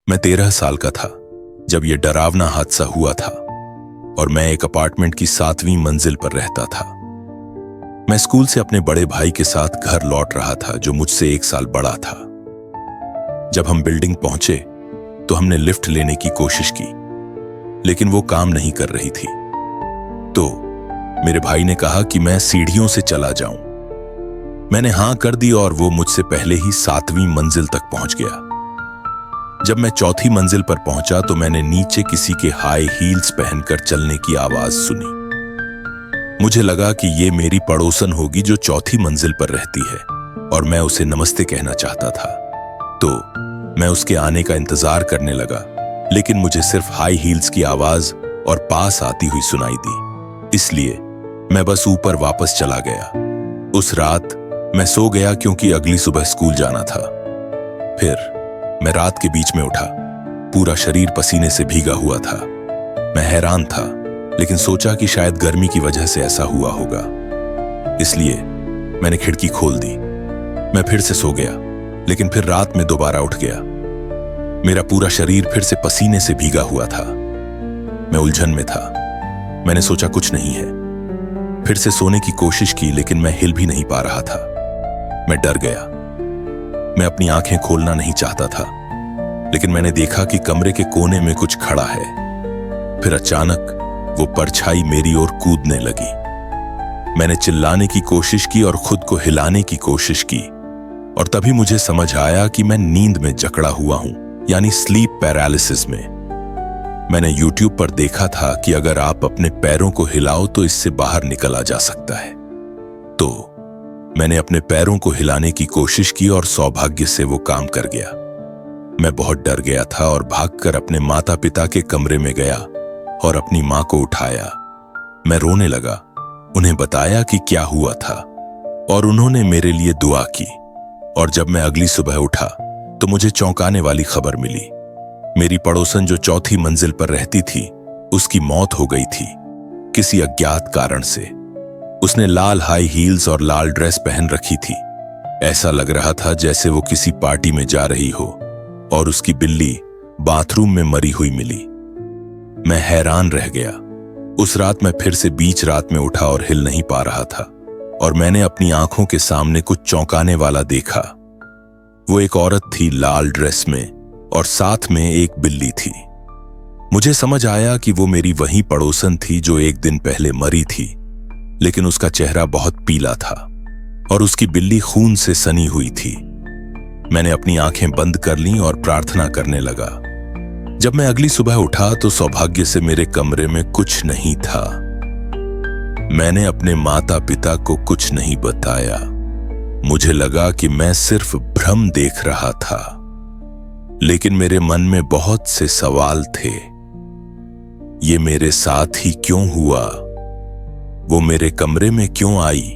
मैं 13 साल का था जब यह डरावना हादसा हुआ था और मैं एक अपार्टमेंट की 7वीं मंजिल पर रहता था। मैं स्कूल से अपने बड़े भाई के साथ घर लौट रहा था जो मुझसे 1 साल बड़ा था। जब हम बिल्डिंग पहुंचे तो हमने लिफ्ट लेने की कोशिश की, लेकिन वो काम नहीं कर रही थी। तो मेरे भाई ने कहा कि मैं सीढ़ियों से चला जाऊं। मैंने हां कर दी और वो मुझसे पहले ही 7वीं मंजिल तक पहुंच गया। जब मैं 4थी मंजिल पर पहुंचा तो मैंने नीचे किसी के हाई हील्स पहनकर चलने की आवाज सुनी। मुझे लगा कि ये मेरी पड़ोसन होगी जो 4थी मंजिल पर रहती है और मैं उसे नमस्ते कहना चाहता था। तो मैं उसके आने का इंतजार करने लगा, लेकिन मुझे सिर्फ हाई हील्स की आवाज और पास आती हुई सुनाई दी। इसलिए मैं बस ऊपर वापस चला गया। उस रात मैं सो गया क्योंकि अगली सुबह स्कूल जाना था। फिर मैं रात के बीच में उठा। पूरा शरीर पसीने से भीगा हुआ था। मैं हैरान था, लेकिन सोचा कि शायद गर्मी की वजह से ऐसा हुआ होगा। इसलिए मैंने खिड़की खोल दी। मैं फिर से सो गया, लेकिन फिर रात में दोबारा उठ गया। मेरा पूरा शरीर फिर से पसीने से भीगा हुआ था। मैं उलझन में था। मैंने सोचा कुछ नहीं है। फिर से सोने की कोशिश की, लेकिन मैं हिल भी नहीं पा रहा था। मैं डर गया। मैं अपनी आंखें खोलना नहीं चाहता था, लेकिन मैंने देखा कि कमरे के कोने में कुछ खड़ा है। फिर अचानक वो परछाई मेरी ओर कूदने लगी। मैंने चिल्लाने की कोशिश की और खुद को हिलाने की कोशिश की, और तभी मुझे समझ आया कि मैं नींद में जकड़ा हुआ हूं, यानी स्लीप पैरालिसिस में। मैंने YouTube पर देखा था कि अगर आप अपने पैरों को हिलाओ तो इससे बाहर निकला जा सकता है। तो मैंने अपने पैरों को हिलाने की कोशिश की और सौभाग्य से वो काम कर गया। मैं बहुत डर गया था और भागकर अपने माता पिता के कमरे में गया और अपनी मां को उठाया। मैं रोने लगा, उन्हें बताया कि क्या हुआ था, और उन्होंने मेरे लिए दुआ की। और जब मैं अगली सुबह उठा तो मुझे चौंकाने वाली खबर मिली। मेरी पड़ोसन जो 4थी मंजिल पर रहती थी, उसकी मौत हो गई थी किसी अज्ञात कारण से। उसने लाल हाई हील्स और लाल ड्रेस पहन रखी थी। ऐसा लग रहा था जैसे वो किसी पार्टी में जा रही हो, और उसकी बिल्ली बाथरूम में मरी हुई मिली। मैं हैरान रह गया। उस रात मैं फिर से बीच रात में उठा और हिल नहीं पा रहा था, और मैंने अपनी आंखों के सामने कुछ चौंकाने वाला देखा। वो एक औरत थी लाल ड्रेस में, और साथ में एक बिल्ली थी। मुझे समझ आया कि वो मेरी वही पड़ोसन थी जो एक दिन पहले मरी थी, लेकिन उसका चेहरा बहुत पीला था और उसकी बिल्ली खून से सनी हुई थी। मैंने अपनी आंखें बंद कर लीं और प्रार्थना करने लगा। जब मैं अगली सुबह उठा तो सौभाग्य से मेरे कमरे में कुछ नहीं था। मैंने अपने माता पिता को कुछ नहीं बताया। मुझे लगा कि मैं सिर्फ भ्रम देख रहा था, लेकिन मेरे मन में बहुत से सवाल थे। ये मेरे साथ ही क्यों हुआ? वो मेरे कमरे में क्यों आई?